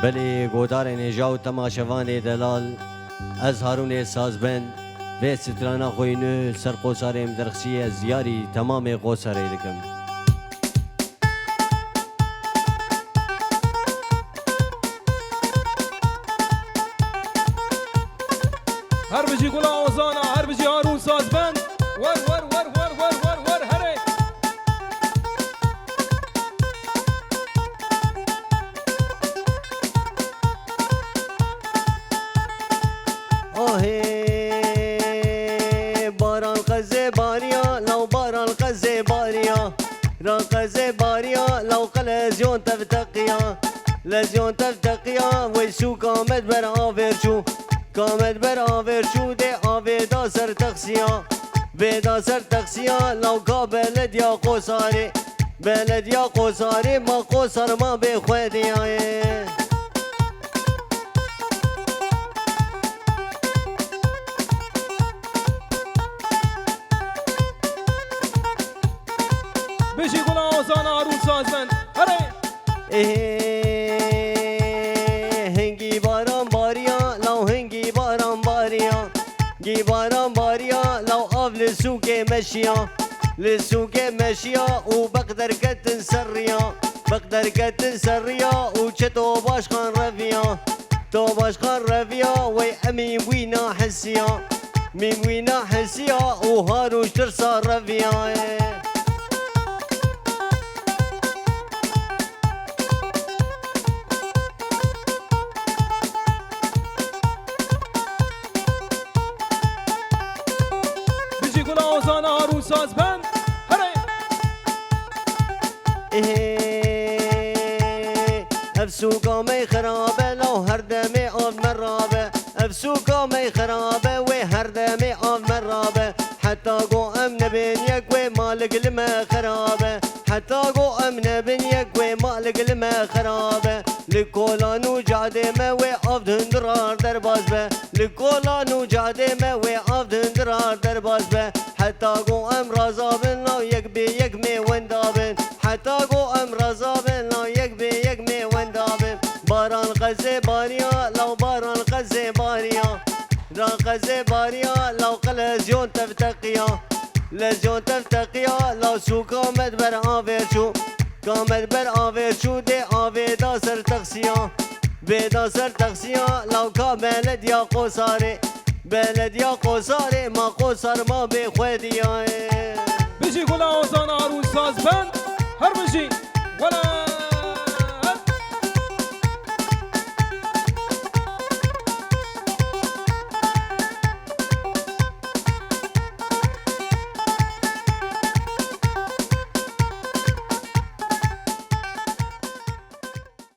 بلی گودار نجاو تماشوان دلال از هارون سازبند و سترانا خوینو سر قوسارم درخشی از یاری تمام قوساری دکم هر بجی گل آوازانا هر بجی هارون سازبند ور ور ور ور ور ور ور هره باران قزه باریا لو باران قزه باریا را قزه باریا لو قلزيون تفتقيا لزيون تفتقيا ويسو كامت بر آورچو كامت بر آورچو دي آويدا سر تقسيا بيدا سر تقسيا لو کا بلد يا قوساري بلد يا قوساري ما قوسر ما بخواديا بجی گل آوازانا هارون سازبند هره هنگی باران باریا لو هنگی باران باریا گی باران باریا لو آف لسوک مشیا لسوک مشیا و بقدر کتن سریا بقدر کتن سریا و چطو باشخان رویا تو باشخان رویا وی امین وینا حسیا من وینا حسیا و هاروش ترسا رویا گل آوازانا هارون سازبند هره افسوقا می خرابه لو هر دمی آن مرابه افسوقا می خرابه و هر دمی آن مرابه حتی گو امن بین یک و مالک لما خرابه حتی گو امن بین یک و مالک لما خرابه لکولانو جاده ما و آفدن درار در باز به لکولانو جاده ما و آفدن درار در باز به حتی گو ام رازابن لو یک بی یک می وندابن حتی گو ام رازابن لو یک بی یک می وندابن باران قزه باریا لو باران قزه باریا را قزه باریا لو قلزيون تفتقيا لزيون تفتقيا لو سو كامت بر آورچو كامت بر آورچو دي آويدا سر تقسيا بيدا سر تقسيا لو کا بلد يا قوساري بلد يا قوساري ما قوسر ما بخواديا بجی گل آوازانا هارون سازبند هر بجی ولا